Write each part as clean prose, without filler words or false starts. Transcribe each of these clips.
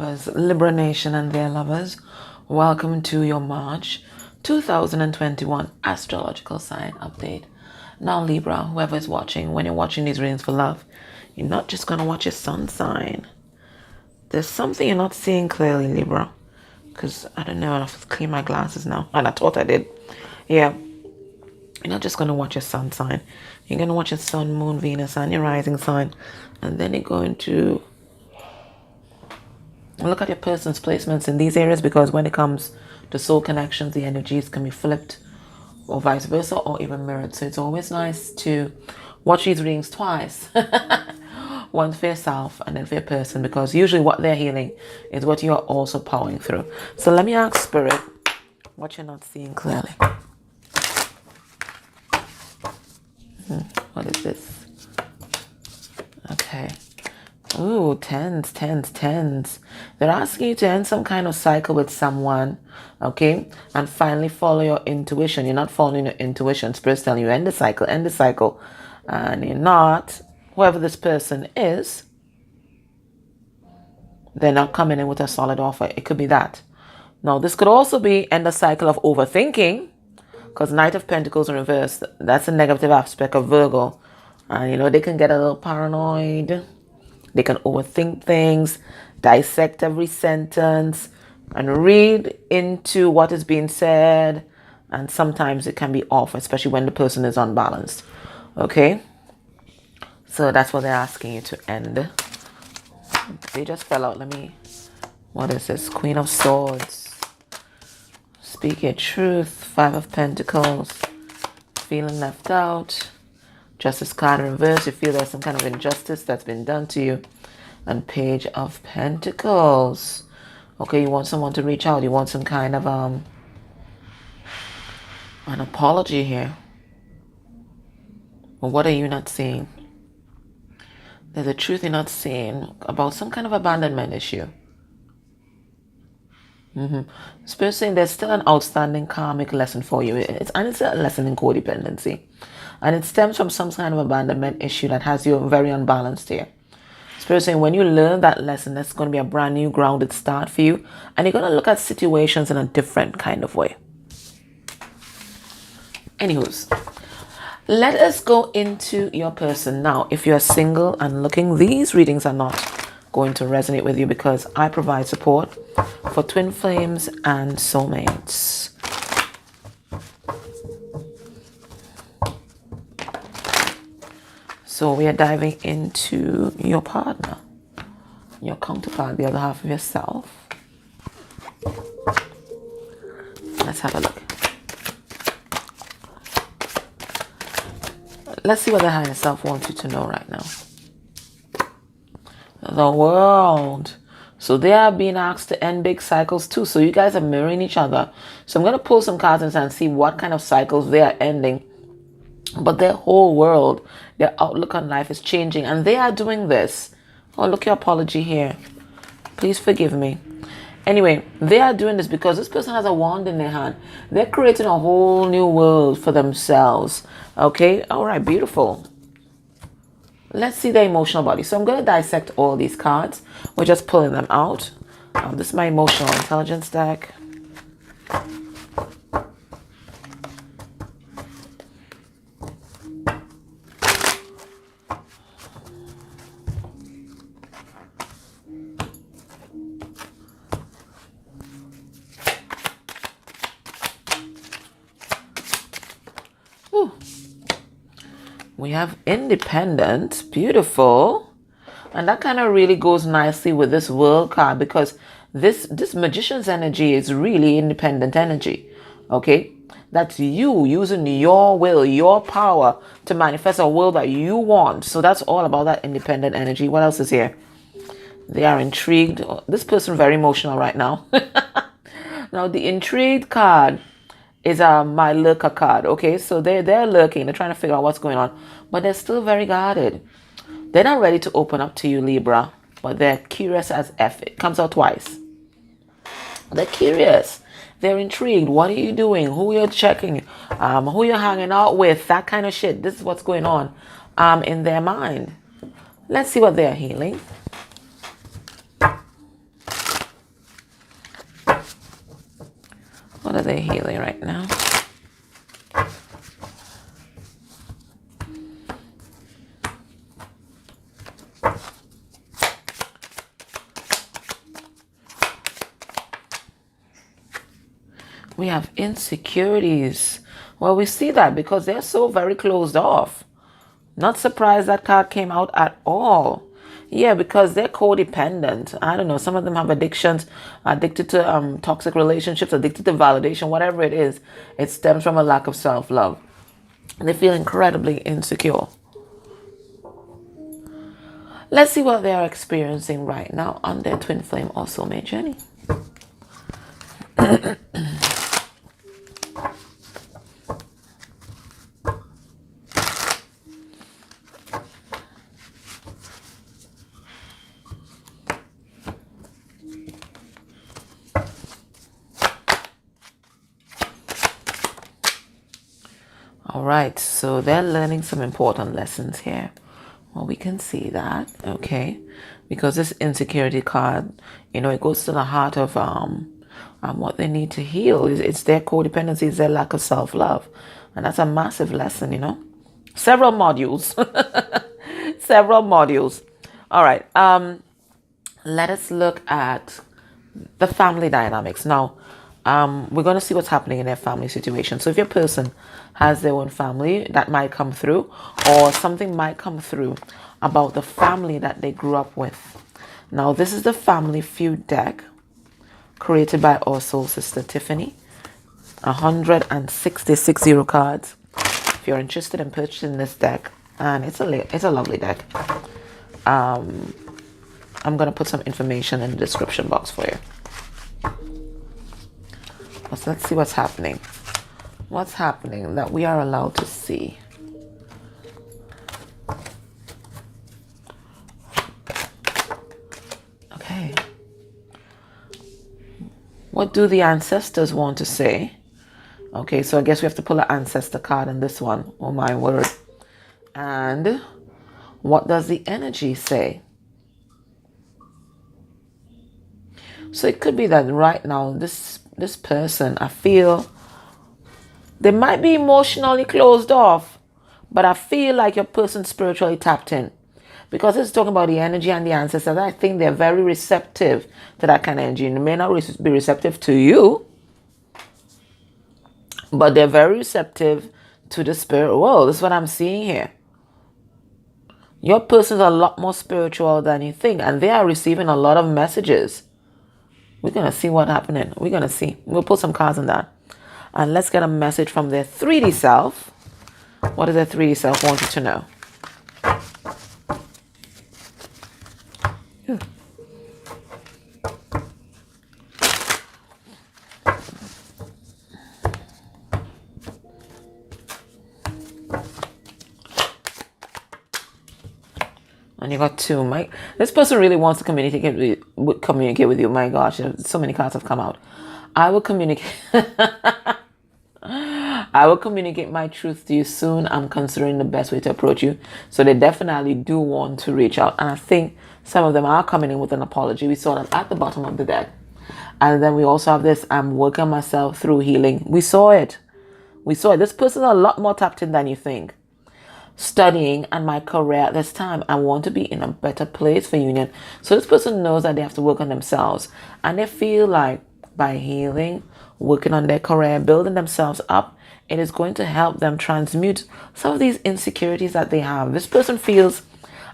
lovers, Libra Nation and their lovers, welcome to your March 2021 astrological sign update. Now Libra, whoever is watching, when you're watching these readings for love, you're not just going to watch your sun sign. There's something you're not seeing clearly, Libra, because I don't know, I have to clean my glasses now, and I thought I did. Yeah, you're not just going to watch your sun sign. You're going to watch your sun, moon, Venus, and your rising sign, and then you're going to look at your person's placements in these areas, because when it comes to soul connections, the energies can be flipped or vice versa, or even mirrored. So it's always nice to watch these readings twice. One for yourself and then for your person, because usually what they're healing is what you're also powering through. So let me ask Spirit what you're not seeing clearly. What is this? Okay. Ooh, tens. They're asking you to end some kind of cycle with someone, okay? And finally follow your intuition. You're not following your intuition. Spirit's telling you end the cycle. And you're not. Whoever this person is, they're not coming in with a solid offer. It could be that. Now, this could also be end the cycle of overthinking, because Knight of Pentacles in reverse, that's a negative aspect of Virgo. And, they can get a little paranoid. They can overthink things, dissect every sentence, and read into what is being said. And sometimes it can be off, especially when the person is unbalanced. Okay? So that's what they're asking you to end. They just fell out. What is this? Queen of Swords. Speak your truth. Five of Pentacles. Feeling left out. Justice card in reverse. You feel there's some kind of injustice that's been done to you. And Page of Pentacles. Okay, you want someone to reach out. You want some kind of an apology here. Well, what are you not seeing? There's a truth you're not seeing about some kind of abandonment issue. Spirit saying there's still an outstanding karmic lesson for you. It's a lesson in codependency. And it stems from some kind of abandonment issue that has you very unbalanced here. Spirit saying when you learn that lesson, that's going to be a brand new grounded start for you. And you're going to look at situations in a different kind of way. Anywho's, let us go into your person now. If you're single and looking, these readings are not going to resonate with you, because I provide support for twin flames and soulmates. So we are diving into your partner, your counterpart, the other half of yourself. Let's have a look. Let's see what the higher self wants you to know right now. The World. So they are being asked to end big cycles too. So you guys are mirroring each other. So I'm going to pull some cards and see what kind of cycles they are ending. But their whole world, their outlook on life is changing. And they are doing this. Oh, look, your apology here. Please forgive me. Anyway, they are doing this because this person has a wand in their hand. They're creating a whole new world for themselves. Okay? All right, beautiful. Let's see their emotional body. So I'm going to dissect all these cards. We're just pulling them out. This is my emotional intelligence deck. We have independent, beautiful, and that kind of really goes nicely with this World card, because this magician's energy is really independent energy. Okay, that's you using your will, your power to manifest a world that you want. So that's all about that independent energy. What else is here? They are intrigued. This person very emotional right now. Now the intrigued card is my lurker card. Okay, so they're lurking. They're trying to figure out what's going on, but they're still very guarded. They're not ready to open up to you, Libra, but they're curious as F. It comes out twice. They're curious. They're intrigued. What are you doing? Who you're checking? Who you're hanging out with? That kind of shit. This is what's going on in their mind. Let's see what they're healing. What are they healing right now? We have insecurities. Well, we see that because they're so very closed off. Not surprised that card came out at all. Yeah, because they're codependent. I don't know. Some of them have addictions, addicted to toxic relationships, addicted to validation, whatever it is. It stems from a lack of self-love. They feel incredibly insecure. Let's see what they are experiencing right now on their twin flame or soulmate journey. All right, so they're learning some important lessons here. Well, we can see that, okay, because this insecurity card, you know, it goes to the heart of what they need to heal. It's their codependency, it's their lack of self-love, and that's a massive lesson, you know. Several modules, several modules. All right, let us look at the family dynamics now. We're going to see what's happening in their family situation. So if your person has their own family, that might come through, or something might come through about the family that they grew up with. Now, this is the Family Feud deck created by our soul sister Tiffany. 166 cards. If you're interested in purchasing this deck, and it's a lovely deck. I'm going to put some information in the description box for you. So let's see what's happening. What's happening that we are allowed to see? Okay. What do the ancestors want to say? Okay, so I guess we have to pull an ancestor card in this one. Oh my word. And what does the energy say? So it could be that right now, this person, I feel they might be emotionally closed off, but I feel like your person's spiritually tapped in, because it's talking about the energy and the ancestors. I think they're very receptive to that kind of energy. And they may not be receptive to you, but they're very receptive to the spirit world. This is what I'm seeing here. Your person's a lot more spiritual than you think, and they are receiving a lot of messages. We're going to see what's happening. We're going to see. We'll put some cards on that. And let's get a message from their 3D self. What does their 3D self want you to know? And you got 2. This person really wants to communicate with you. My gosh, so many cards have come out. I will communicate. I will communicate my truth to you soon. I'm considering the best way to approach you. So they definitely do want to reach out. And I think some of them are coming in with an apology. We saw that at the bottom of the deck. And then we also have this, I'm working myself through healing. We saw it. This person is a lot more tapped in than you think. Studying and my career at this time, I want to be in a better place for union. So this person knows that they have to work on themselves, and they feel like by healing, working on their career, building themselves up, it is going to help them transmute some of these insecurities that they have. This person feels,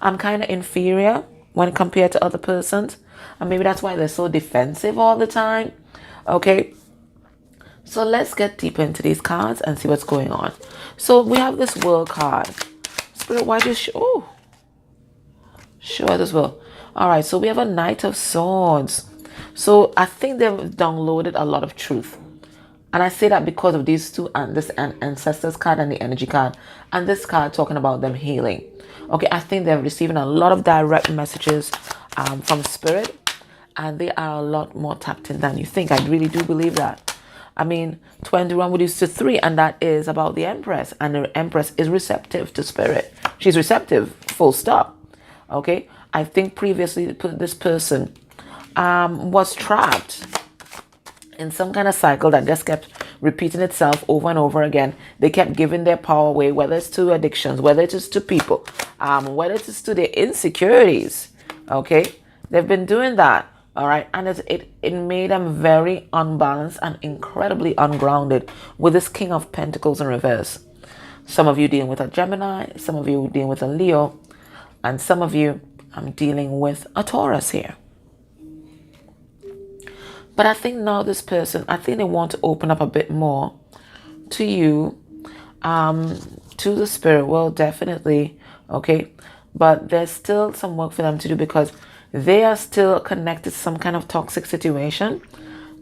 I'm kind of inferior when compared to other persons, and maybe that's why they're so defensive all the time. Okay, so let's get deeper into these cards and see what's going on. So we have this World card. Spirit, why just show this World? All right, so we have a Knight of Swords. So I think they've downloaded a lot of truth. And I say that because of these two, and this Ancestors card and the Energy card, and this card talking about them healing. Okay, I think they're receiving a lot of direct messages from Spirit, and they are a lot more tapped in than you think. I really do believe that. I mean, 21 reduced to 3, and that is about the Empress. And the Empress is receptive to Spirit. She's receptive, full stop. Okay? I think previously this person was trapped in some kind of cycle that just kept repeating itself over and over again. They kept giving their power away, whether it's to addictions, whether it is to people, whether it is to their insecurities. Okay, they've been doing that. All right, and it made them very unbalanced and incredibly ungrounded with this King of Pentacles in reverse. Some of you dealing with a Gemini, some of you dealing with a Leo, and some of you dealing with a Taurus here. But I think now this person, I think they want to open up a bit more to you, to the spirit world, definitely. Okay, but there's still some work for them to do because they are still connected to some kind of toxic situation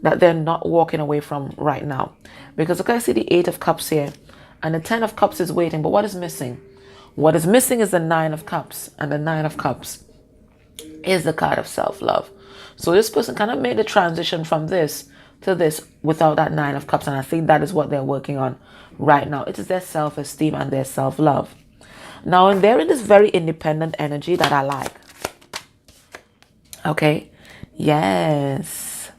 that they're not walking away from right now. Because look, I see the 8 of Cups here, and the 10 of Cups is waiting. But what is missing? What is missing is the 9 of Cups, and the 9 of Cups is the card of self-love. So this person kind of made the transition from this to this without that 9 of Cups, and I think that is what they're working on right now. It is their self-esteem and their self-love. Now, and they're in this very independent energy that I like. Okay, yes.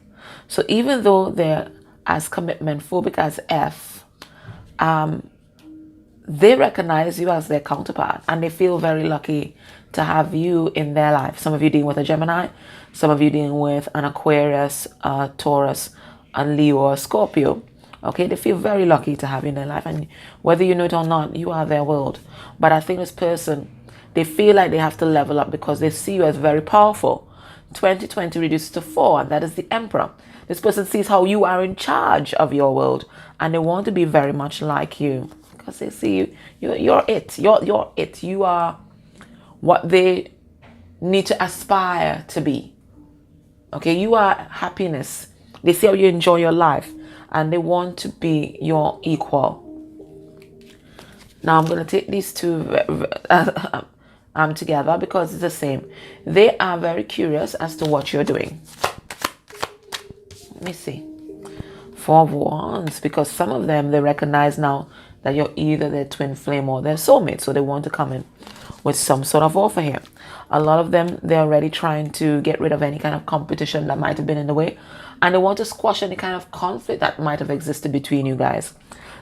So even though they're as commitment phobic as F, they recognize you as their counterpart, and they feel very lucky to have you in their life. Some of you dealing with a Gemini, some of you dealing with an Aquarius, Taurus, a Leo, or Scorpio. Okay, they feel very lucky to have you in their life, and whether you know it or not, you are their world. But I think this person, they feel like they have to level up because they see you as very powerful. 2020 reduces to 4, and that is the Emperor. This person sees how you are in charge of your world, and they want to be very much like you because they see you. You're it. You're it. You are what they need to aspire to be. Okay, you are happiness. They see how you enjoy your life, and they want to be your equal. Now I'm going to take these two together because it's the same. They are very curious as to what you're doing. Let me see. 4 of Wands, because some of them, they recognize now that you're either their twin flame or their soulmate, so they want to come in with some sort of offer here. A lot of them, they're already trying to get rid of any kind of competition that might have been in the way, and they want to squash any kind of conflict that might have existed between you guys.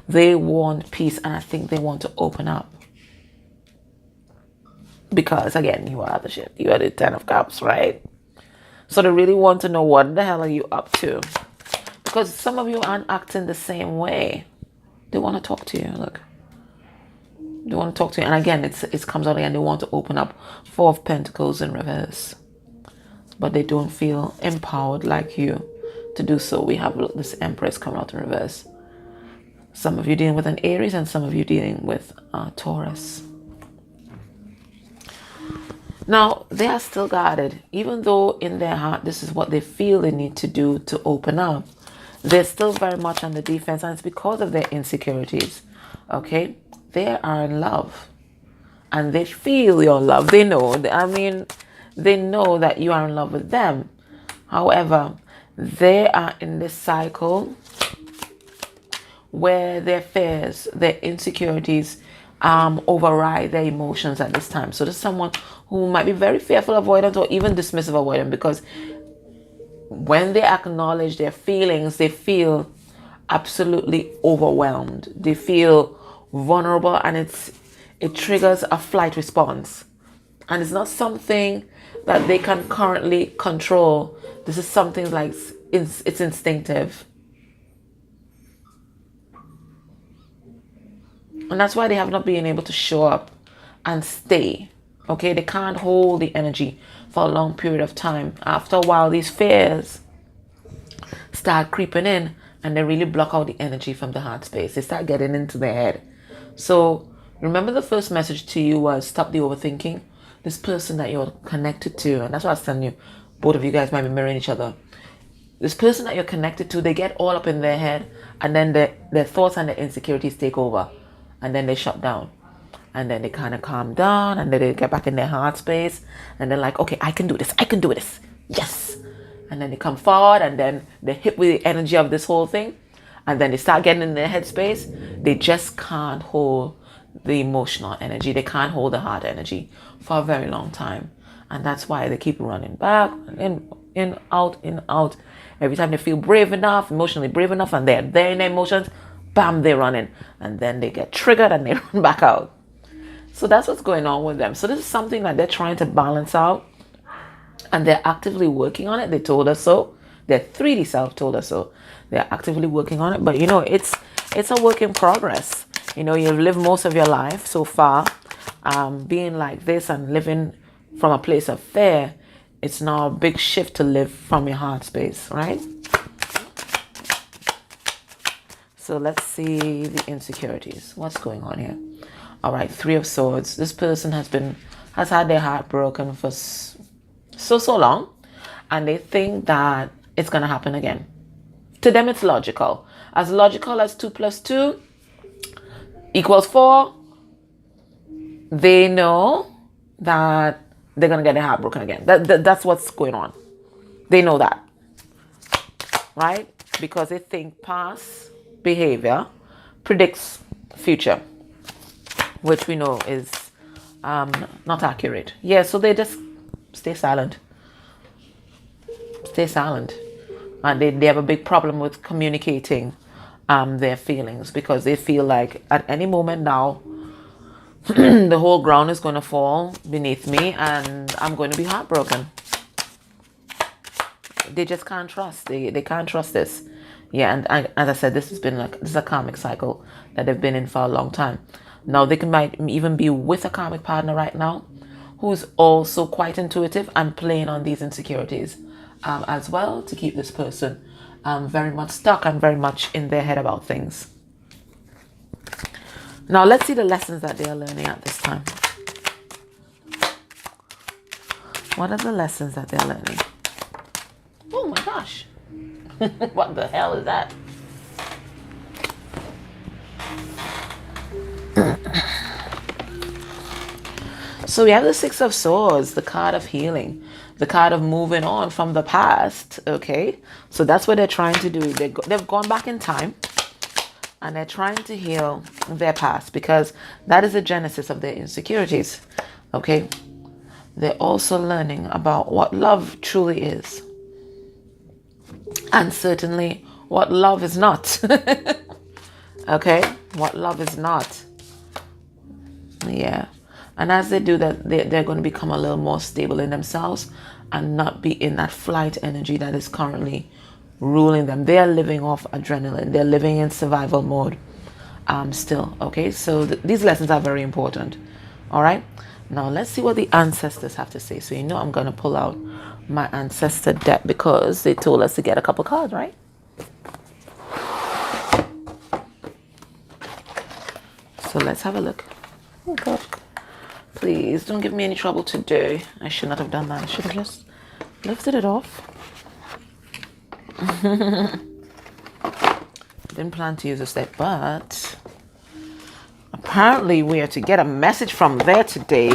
They want peace, and I think they want to open up. Because again, you are the shit. You are the 10 of Cups, right? So they really want to know what the hell are you up to. Because some of you aren't acting the same way. They want to talk to you, look. They want to talk to you. And again, it comes out again. They want to open up. 4 of Pentacles in reverse. But they don't feel empowered like you to do so. We have this Empress coming out in reverse. Some of you dealing with an Aries and some of you dealing with Taurus. Now, they are still guarded. Even though in their heart, this is what they feel they need to do to open up. They're still very much on the defense, and it's because of their insecurities. Okay? They are in love. And they feel your love. They know. I mean, they know that you are in love with them. However, they are in this cycle where their fears, their insecurities override their emotions at this time. So there's someone who might be very fearful avoidant or even dismissive avoidant, because when they acknowledge their feelings, they feel absolutely overwhelmed. They feel vulnerable, and it triggers a flight response. And it's not something that they can currently control. This is something like it's instinctive. And that's why they have not been able to show up and stay. Okay, they can't hold the energy for a long period of time. After a while, these fears start creeping in, and they really block out the energy from the heart space. They start getting into their head. So remember, the first message to you was stop the overthinking. This person that you're connected to, and that's what I was telling you, both of you guys might be mirroring each other. This person that you're connected to, they get all up in their head, and then their thoughts and their insecurities take over, and then they shut down. And then they kind of calm down, and then they get back in their heart space, and they're like, okay, I can do this. I can do this. Yes. And then they come forward, and then they're hit with the energy of this whole thing, and then they start getting in their head space. They just can't hold the emotional energy. They can't hold the heart energy for a very long time. And that's why they keep running back and, in, out, in, out. Every time they feel brave enough, emotionally brave enough, and they're there in their emotions, bam, they run in. And then they get triggered and they run back out. So that's what's going on with them. So this is something that they're trying to balance out. And they're actively working on it. They told us so. Their 3D self told us so. They're actively working on it. But, you know, it's a work in progress. You know, you've lived most of your life so far being like this and living from a place of fear. It's now a big shift to live from your heart space, right? So let's see the insecurities. What's going on here? All right, 3 of Swords. This person has had their heart broken for so long, and they think that it's going to happen again. To them, it's logical. As logical as 2 + 2 = 4. They know that they're going to get their heart broken again. That's what's going on. They know that, right? Because they think past behavior predicts future, which we know is not accurate. Yeah, so they just stay silent. Stay silent. And they have a big problem with communicating their feelings, because they feel like at any moment now, the whole ground is going to fall beneath me and I'm going to be heartbroken. They just can't trust. They can't trust this. Yeah, and as I said, this is a karmic cycle that they've been in for a long time. Now, might even be with a karmic partner right now who's also quite intuitive and playing on these insecurities as well, to keep this person very much stuck and very much in their head about things. Now, let's see the lessons that they are learning at this time. What are the lessons that they're learning? Oh my gosh. What the hell is that? So we have the 6 of Swords, the card of healing, the card of moving on from the past. Okay, so that's what they're trying to do. They've gone back in time and they're trying to heal their past, because that is the genesis of their insecurities. Okay, they're also learning about what love truly is, and certainly what love is not. Okay, what love is not. Yeah. And as they do that, they're going to become a little more stable in themselves and not be in that flight energy that is currently ruling them. They are living off adrenaline. They're living in survival mode still. Okay, so these lessons are very important. All right, now let's see what the ancestors have to say. So you know I'm going to pull out my ancestor deck because they told us to get a couple cards, right? So let's have a look. Oh God. Please don't give me any trouble today. I should not have done that. I should have just lifted it off. Didn't plan to use this deck, but apparently we are to get a message from there today.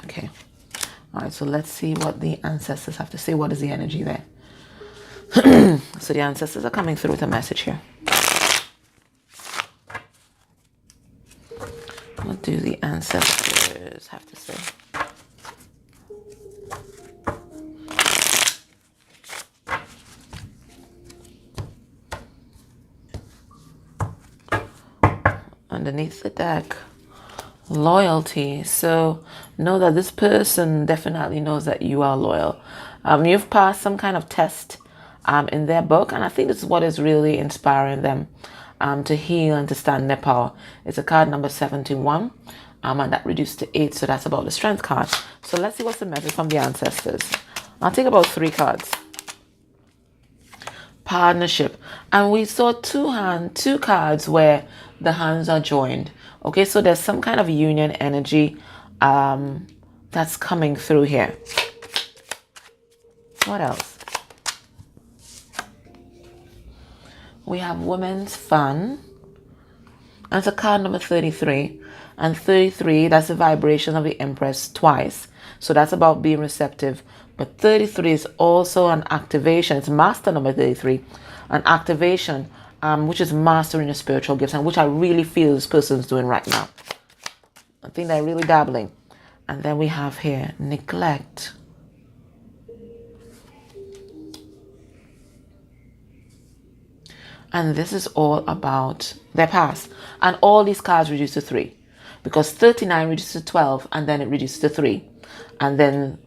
Okay. All right, so let's see what the ancestors have to say. What is the energy there? So the ancestors are coming through with a message here. What do the ancestors have to say? Underneath the deck, loyalty. So know that this person definitely knows that you are loyal. You've passed some kind of test in their book, and I think this is what is really inspiring them to heal and to stand in their power. It's a card number 71, and that reduced to 8, so that's about the strength card. So let's see what's the message from the ancestors. I'll take about 3 cards. Partnership, and we saw two cards where the hands are joined. Okay, so there's some kind of union energy that's coming through here. What else? We have women's fun. That's a card number 33. And 33, that's the vibration of the Empress twice. So that's about being receptive. But 33 is also an activation. It's master number 33. An activation which is mastering your spiritual gifts, and which I really feel this person's doing right now. I think they're really dabbling. And then we have here neglect. And this is all about their past. And all these cards reduce to 3. Because 39 reduces to 12, and then it reduces to 3. And then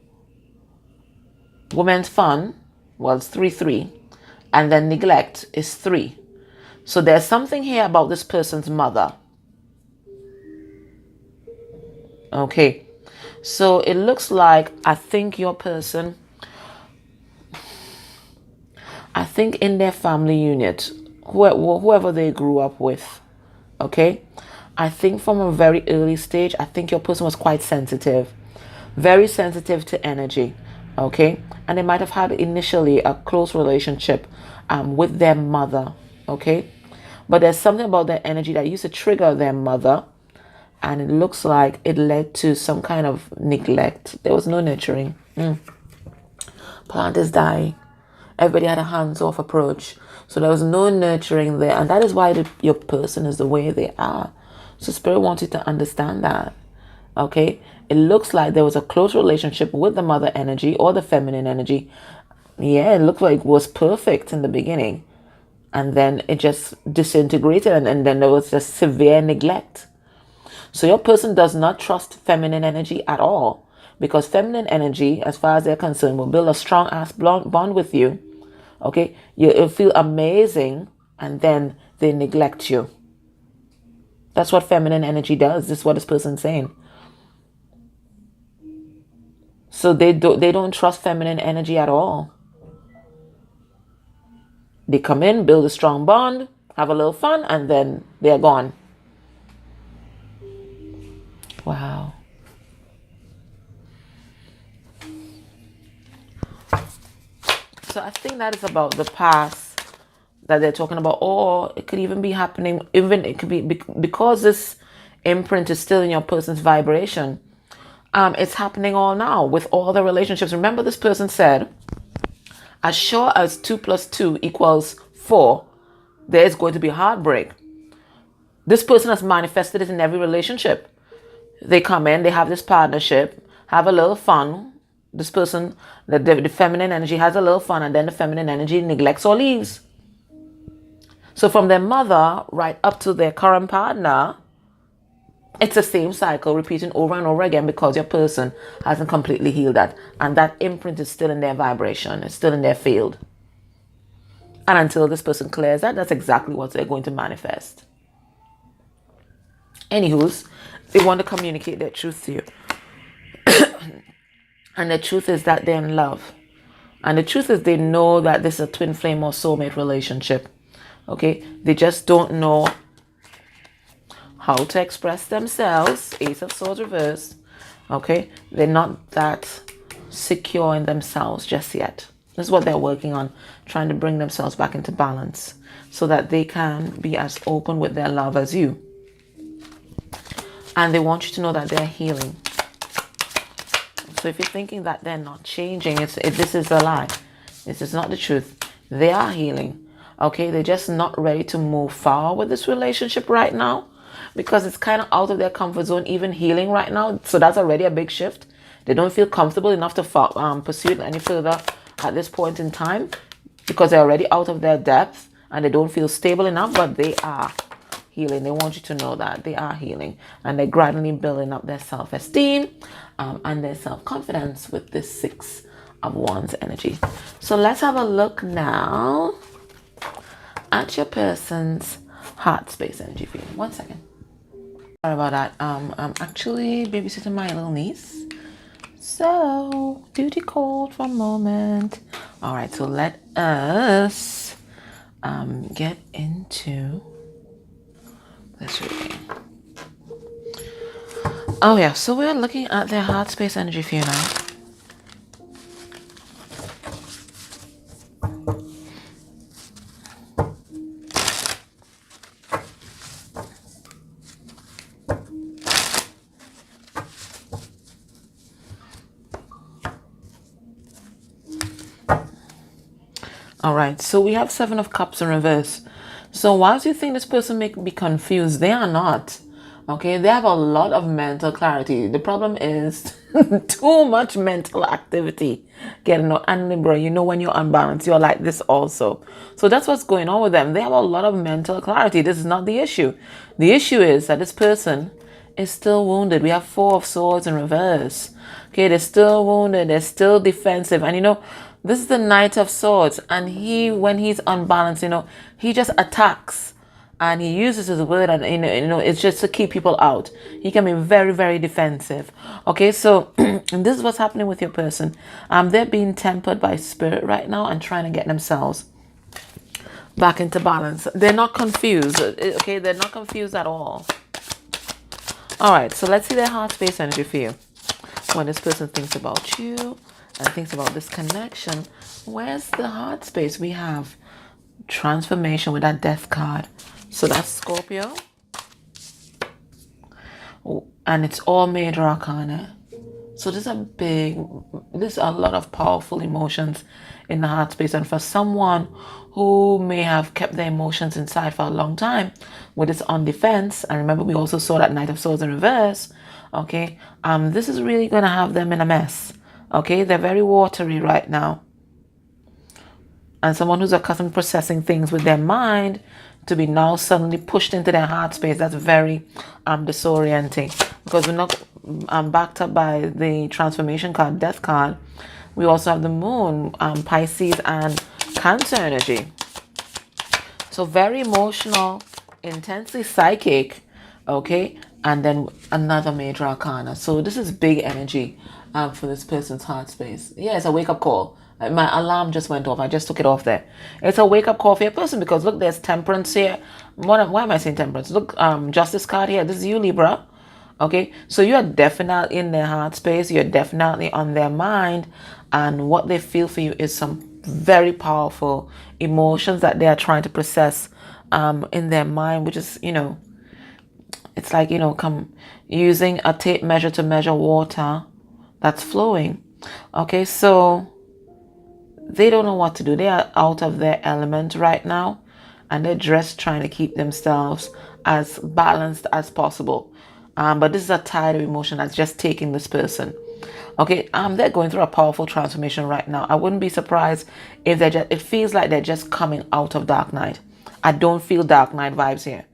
women's fun was 3. And then neglect is 3. So there's something here about this person's mother. Okay. So it looks like, I think your person, I think in their family unit, whoever they grew up with, okay, I think from a very early stage, I think your person was quite sensitive, very sensitive to energy, okay, and they might have had initially a close relationship with their mother, okay, but there's something about their energy that used to trigger their mother, and it looks like it led to some kind of neglect. There was no nurturing. Plant is dying. Everybody had a hands-off approach. So there was no nurturing there. And that is why your person is the way they are. So Spirit wants you to understand that. Okay? It looks like there was a close relationship with the mother energy or the feminine energy. Yeah, it looked like it was perfect in the beginning. And then it just disintegrated. And then there was just severe neglect. So your person does not trust feminine energy at all, because feminine energy, as far as they're concerned, will build a strong ass bond with you. Okay, you'll feel amazing, and then they neglect you. That's what feminine energy does. This is what this person's saying. So they don't trust feminine energy at all. They come in, build a strong bond, have a little fun, and then they're gone. Wow. So I think that is about the past that they're talking about, or it could even be happening, even it could be because this imprint is still in your person's vibration. It's happening all now with all the relationships. Remember, this person said, as sure as 2 + 2 = 4, there is going to be heartbreak. This person has manifested it in every relationship. They come in, they have this partnership, have a little fun. This person, the feminine energy has a little fun, and then the feminine energy neglects or leaves. So from their mother right up to their current partner, it's the same cycle repeating over and over again, because your person hasn't completely healed that. And that imprint is still in their vibration. It's still in their field. And until this person clears that, that's exactly what they're going to manifest. Anywho's, they want to communicate their truth to you. And the truth is that they're in love. And the truth is they know that this is a twin flame or soulmate relationship. Okay? They just don't know how to express themselves. Ace of Swords reverse. Okay? They're not that secure in themselves just yet. This is what they're working on. Trying to bring themselves back into balance, so that they can be as open with their love as you. And they want you to know that they're healing. So if you're thinking that they're not changing, this is a lie. This is not the truth. They are healing. Okay, they're just not ready to move forward with this relationship right now, because it's kind of out of their comfort zone, even healing right now. So that's already a big shift. They don't feel comfortable enough to pursue it any further at this point in time, because they're already out of their depth and they don't feel stable enough, but they are healing. They want you to know that they are healing, and they're gradually building up their self-esteem and their self-confidence with this 6 of Wands energy. So let's have a look now at your person's heart space energy for you. 1 second. Sorry about that. I'm actually babysitting my little niece, so duty called for a moment. All right, so let us get into this reading. Oh yeah, so we're looking at their heart space energy for you now. All right, so we have 7 of Cups in reverse. So whilst you think this person may be confused, they are not. Okay, they have a lot of mental clarity. The problem is too much mental activity. Getting on, and Libra, you know, when you're unbalanced, you're like this also. So that's what's going on with them. They have a lot of mental clarity. This is not the issue. The issue is that this person is still wounded. We have Four of Swords in reverse. Okay, they're still wounded. They're still defensive. And you know, this is the Knight of Swords. And when he's unbalanced, you know, he just attacks. And he uses his word, and you know, it's just to keep people out. He can be very, very defensive. Okay, so and this is what's happening with your person. They're being tempered by spirit right now and trying to get themselves back into balance. They're not confused. Okay, they're not confused at all. All right, so let's see their heart space energy for you. When this person thinks about you and thinks about this connection, where's the heart space? We have transformation with that Death card. So that's Scorpio. And it's all major arcana. So there's a lot of powerful emotions in the heart space. And for someone who may have kept their emotions inside for a long time with this on defense, and remember we also saw that Knight of Swords in reverse, okay, this is really going to have them in a mess. Okay, they're very watery right now. And someone who's accustomed to processing things with their mind to be now suddenly pushed into their heart space, that's very disorienting, because we're not backed up by the transformation card, Death card. We also have the Moon, Pisces and Cancer energy. So very emotional, intensely psychic, okay, and then another major arcana. So this is big energy for this person's heart space. Yeah, it's a wake-up call. My alarm just went off. I just took it off there. It's a wake-up call for your person, because look, there's Temperance here. Why am I saying Temperance? Look, Justice card here. This is you, Libra. Okay, so you're definitely in their heart space. You're definitely on their mind, and what they feel for you is some very powerful emotions that they are trying to process in their mind, which is, you know, it's like, you know, using a tape measure to measure water that's flowing. Okay, so they don't know what to do. They are out of their element right now, and they're just trying to keep themselves as balanced as possible. But this is a tide of emotion that's just taking this person. Okay, they're going through a powerful transformation right now. I wouldn't be surprised if it feels like they're just coming out of Dark Night. I don't feel Dark Night vibes here.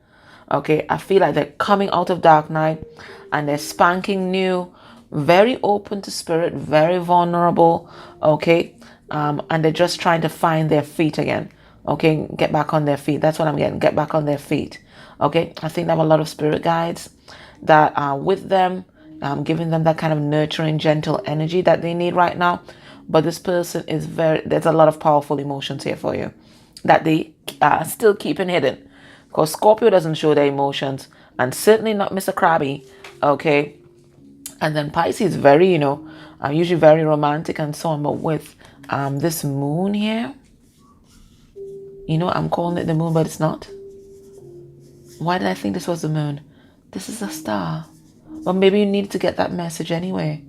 Okay, I feel like they're coming out of Dark Night and they're spanking new, very open to spirit, very vulnerable. Okay, and they're just trying to find their feet again. Okay, get back on their feet. That's what I'm getting. Get back on their feet. Okay, I think they have a lot of spirit guides that are with them, giving them that kind of nurturing, gentle energy that they need right now. But this person is there's a lot of powerful emotions here for you that they are still keeping hidden. Because Scorpio doesn't show their emotions, and certainly not Mr. Krabby. Okay, and then Pisces, very, you know, usually very romantic and so on. But with this moon here, you know, I'm calling it the moon, but it's not. Why did I think this was the moon? This is a star. But maybe you need to get that message anyway.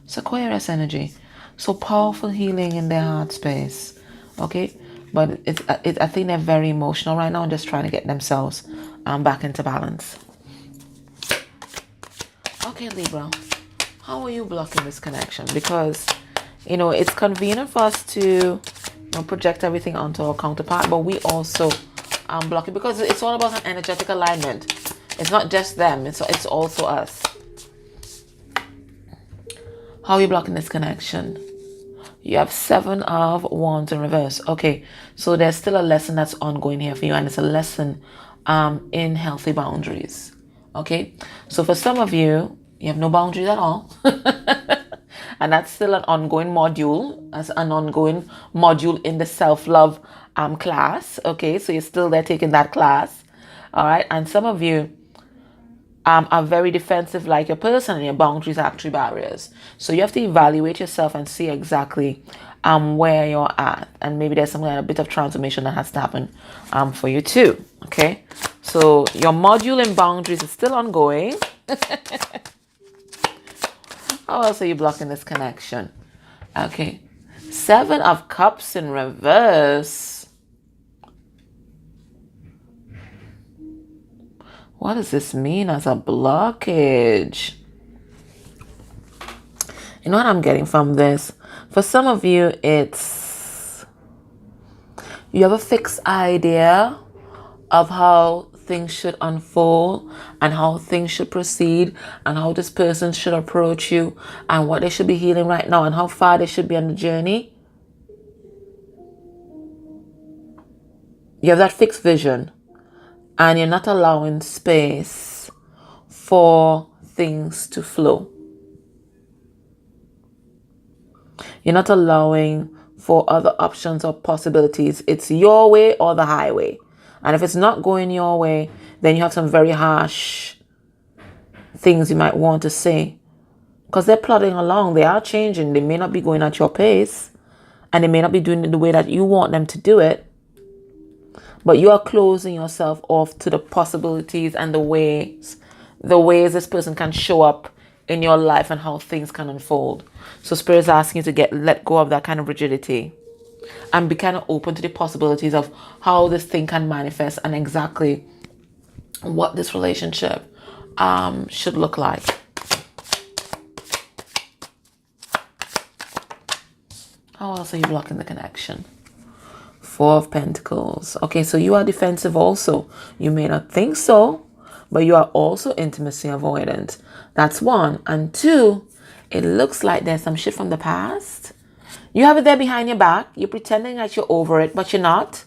It's Aquarius energy. So powerful healing in their heart space. Okay? But I think they're very emotional right now and just trying to get themselves back into balance. Okay, Libra. How are you blocking this connection? Because, you know, it's convenient for us to project everything onto our counterpart, but we also block it because it's all about an energetic alignment. It's not just them, it's also us. How are you blocking this connection? You have 7 of Wands in reverse. Okay, so there's still a lesson that's ongoing here for you, and it's a lesson in healthy boundaries. Okay, so for some of you, you have no boundaries at all. And that's still an ongoing module, as an ongoing module in the self-love class. Okay, so you're still there taking that class. All right, and some of you are very defensive like your person, and your boundaries are actually barriers. So you have to evaluate yourself and see exactly where you're at, and maybe there's something like a bit of transformation that has to happen for you too. Okay, so your module in boundaries is still ongoing. How else are you blocking this connection? Okay, 7 of Cups in reverse. What does this mean as a blockage? You know what I'm getting from this? For some of you, it's you have a fixed idea of how things should unfold and how things should proceed and how this person should approach you and what they should be healing right now and how far they should be on the journey. You have that fixed vision and you're not allowing space for things to flow. You're not allowing for other options or possibilities. It's your way or the highway. And if it's not going your way, then you have some very harsh things you might want to say. Because they're plodding along. They are changing. They may not be going at your pace. And they may not be doing it the way that you want them to do it. But you are closing yourself off to the possibilities and the ways this person can show up in your life and how things can unfold. So Spirit is asking you to let go of that kind of rigidity and be kind of open to the possibilities of how this thing can manifest and exactly what this relationship should look like. How else are you blocking the connection? Four of Pentacles. Okay, so you are defensive also. You may not think so, but you are also intimacy avoidant. That's one. And two, it looks like there's some shit from the past. You have it there behind your back. You're pretending that you're over it, but you're not.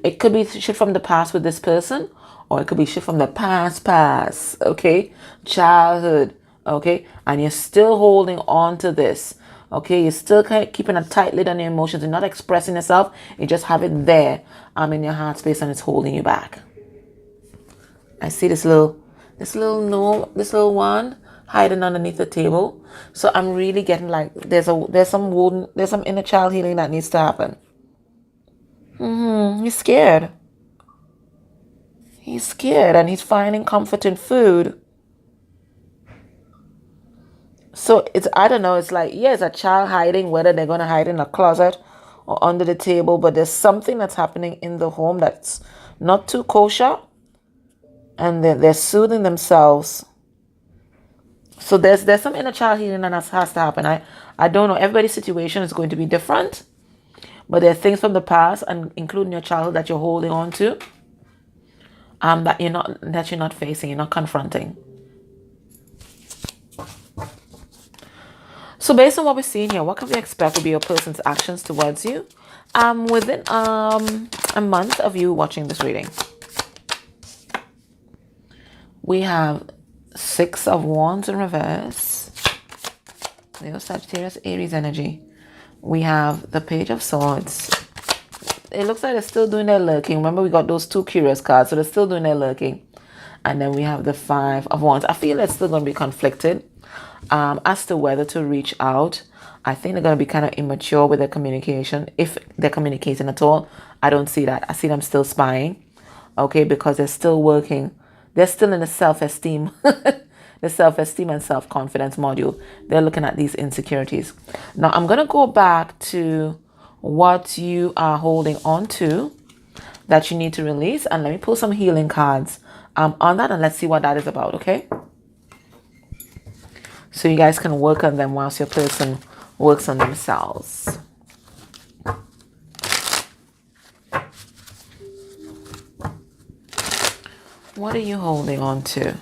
It could be shit from the past with this person, or it could be shit from the past, okay? Childhood, okay? And you're still holding on to this, okay? You're still keeping a tight lid on your emotions. You're not expressing yourself. You just have it there in your heart space and it's holding you back. I see this little one hiding underneath the table. So I'm really getting like there's some inner child healing that needs to happen. He's scared. He's scared and he's finding comfort in food. So I don't know, it's like, yeah, it's a child hiding, whether they're going to hide in a closet or under the table, but there's something that's happening in the home that's not too kosher. And they're soothing themselves. So there's some inner child healing that has to happen. I don't know. Everybody's situation is going to be different. But there are things from the past, and including your childhood, that you're holding on to. That you're not facing, you're not confronting. So based on what we're seeing here, what can we expect will be your person's actions towards you within a month of you watching this reading? We have Six of Wands in reverse. Leo, Sagittarius, Aries energy. We have the Page of Swords. It looks like they're still doing their lurking. Remember, we got those two curious cards, so they're still doing their lurking. And then we have the Five of Wands. I feel it's still going to be conflicted as to whether to reach out. I think they're going to be kind of immature with their communication, if they're communicating at all. I don't see that. I see them still spying, okay, because they're still working. They're still in the self-esteem, the self-esteem and self-confidence module. They're looking at these insecurities. Now, I'm going to go back to what you are holding on to that you need to release. And let me pull some healing cards on that. And let's see what that is about, okay? So you guys can work on them whilst your person works on themselves. What are you holding on to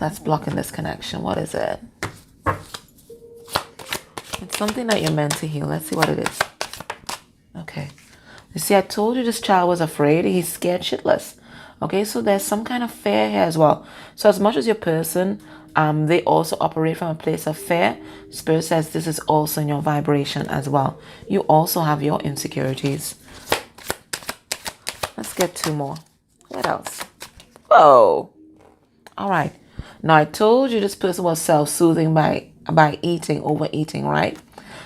that's blocking this connection? What is it? It's something that you're meant to heal. Let's see what it is. Okay. You see, I told you this child was afraid. He's scared shitless. Okay, so there's some kind of fear here as well. So as much as your person, they also operate from a place of fear, Spirit says this is also in your vibration as well. You also have your insecurities. Let's get two more. What else? Whoa. All right. Now, I told you this person was self-soothing by overeating, right?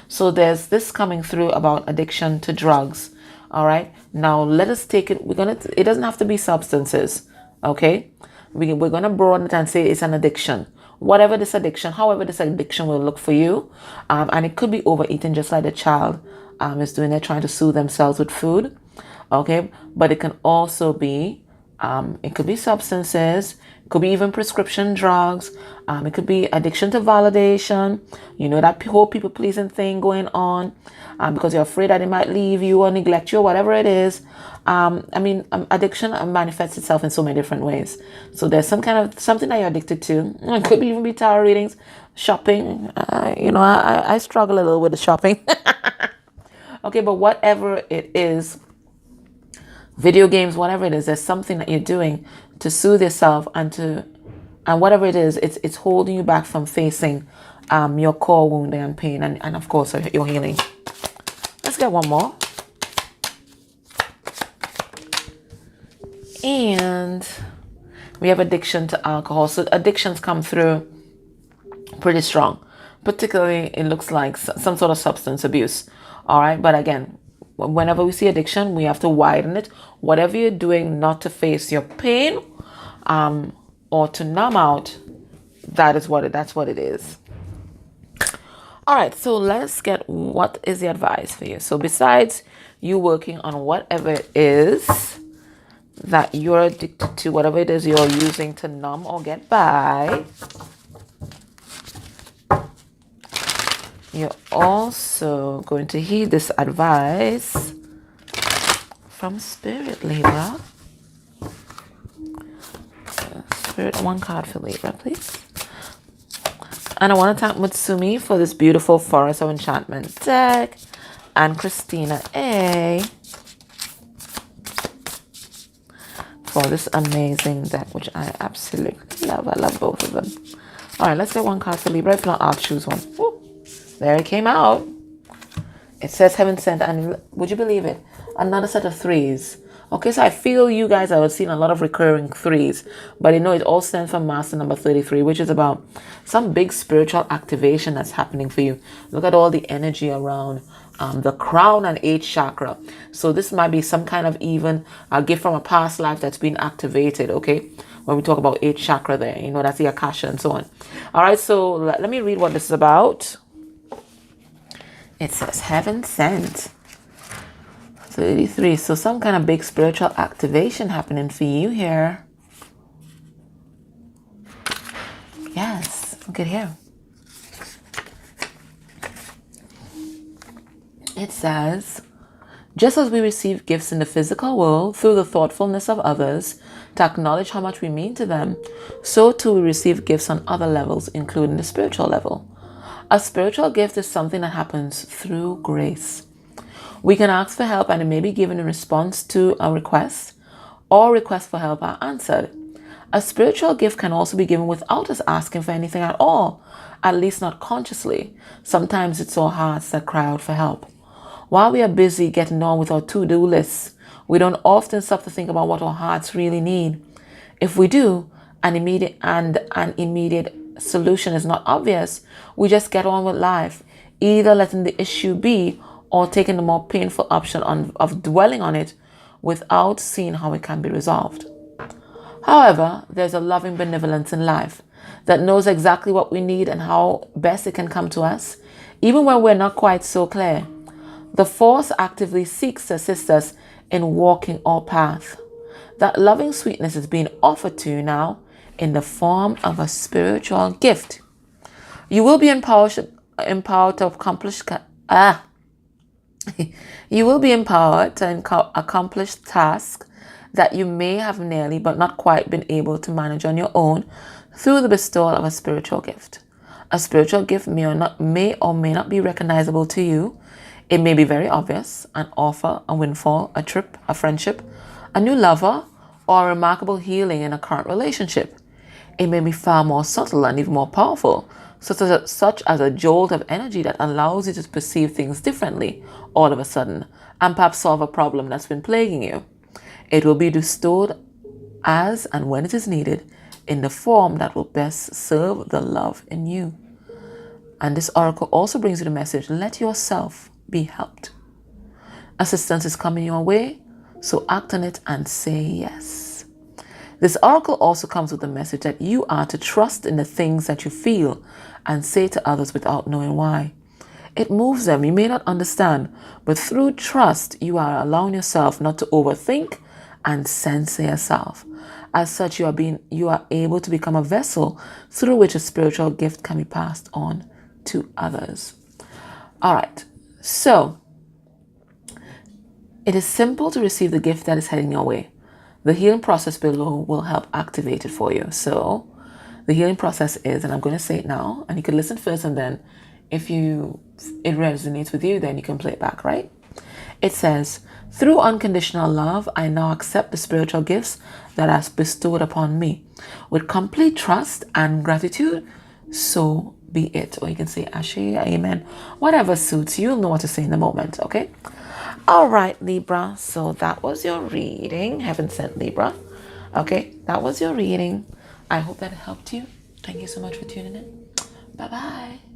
So there's this coming through about addiction to drugs. All right. Now, let us take it. It doesn't have to be substances. Okay. We're going to broaden it and say it's an addiction. However this addiction will look for you. And it could be overeating, just like the child is doing. They're trying to soothe themselves with food. Okay. But it can also be It could be substances, it could be even prescription drugs. It could be addiction to validation. You know, that whole people pleasing thing going on, because you're afraid that they might leave you or neglect you or whatever it is. Addiction manifests itself in so many different ways. So there's something that you're addicted to. It could even be tarot readings, shopping. I struggle a little with the shopping. Okay, but whatever it is, video games, whatever it is, there's something that you're doing to soothe yourself, and whatever it is, it's holding you back from facing your core wound and pain, and of course your healing. Let's get one more. And we have addiction to alcohol. So addictions come through pretty strong. Particularly, it looks like some sort of substance abuse. All right, but again, whenever we see addiction, we have to widen it. Whatever you're doing not to face your pain, or to numb out, that's what it is. All right, so let's get what is the advice for you. So besides you working on whatever it is that you're addicted to, whatever it is you're using to numb or get by, you're also going to heed this advice from Spirit, Libra. Spirit, one card for Libra, please. And I want to thank Mutsumi for this beautiful Forest of Enchantment deck, and Christina A for this amazing deck, which I absolutely love. I love both of them. All right, let's get one card for Libra. If not, I'll choose one. Woo. There it came out. It says heaven sent, and would you believe it? Another set of threes. Okay, so I feel you guys have seen a lot of recurring threes, but it all stems from Master number 33, which is about some big spiritual activation that's happening for you. Look at all the energy around the crown and 8th chakra. So this might be some kind of even a gift from a past life that's been activated, okay? When we talk about 8th chakra there, that's the Akasha and so on. All right, so let me read what this is about. It says heaven sent. 33. So some kind of big spiritual activation happening for you here. Yes, look at here. It says, just as we receive gifts in the physical world through the thoughtfulness of others to acknowledge how much we mean to them, so too we receive gifts on other levels, including the spiritual level. A spiritual gift is something that happens through grace. We can ask for help, and it may be given in response to a request, or requests for help are answered. A spiritual gift can also be given without us asking for anything at all, at least not consciously. Sometimes it's our hearts that cry out for help. While we are busy getting on with our to-do lists, we don't often stop to think about what our hearts really need. If we do, an immediate solution is not obvious, we just get on with life, either letting the issue be or taking the more painful option of dwelling on it without seeing how it can be resolved. However, there's a loving benevolence in life that knows exactly what we need and how best it can come to us, even when we're not quite so clear. The force actively seeks to assist us in walking our path. That loving sweetness is being offered to you now in the form of a spiritual gift. You will be empowered to accomplish You will be empowered to accomplish tasks that you may have nearly but not quite been able to manage on your own through the bestowal of a spiritual gift. A spiritual gift may or may not be recognizable to you. It may be very obvious: an offer, a windfall, a trip, a friendship, a new lover, or a remarkable healing in a current relationship. It may be far more subtle and even more powerful, such as a jolt of energy that allows you to perceive things differently all of a sudden, and perhaps solve a problem that's been plaguing you. It will be bestowed as and when it is needed, in the form that will best serve the love in you. And this oracle also brings you the message: let yourself be helped. Assistance is coming your way, so act on it and say yes. This oracle also comes with the message that you are to trust in the things that you feel and say to others without knowing why. It moves them. You may not understand, but through trust, you are allowing yourself not to overthink and sensei yourself. As such, you are able to become a vessel through which a spiritual gift can be passed on to others. All right, so it is simple to receive the gift that is heading your way. The healing process below will help activate it for you. So the healing process is, and I'm going to say it now, and you can listen first, and then if it resonates with you, then you can play it back, right? It says, through unconditional love, I now accept the spiritual gifts that are bestowed upon me. With complete trust and gratitude, so be it. Or you can say Ashe, Amen. Whatever suits you, you'll know what to say in the moment, okay? All right, Libra. So that was your reading. Heaven sent Libra. Okay, that was your reading. I hope that it helped you. Thank you so much for tuning in. Bye-bye.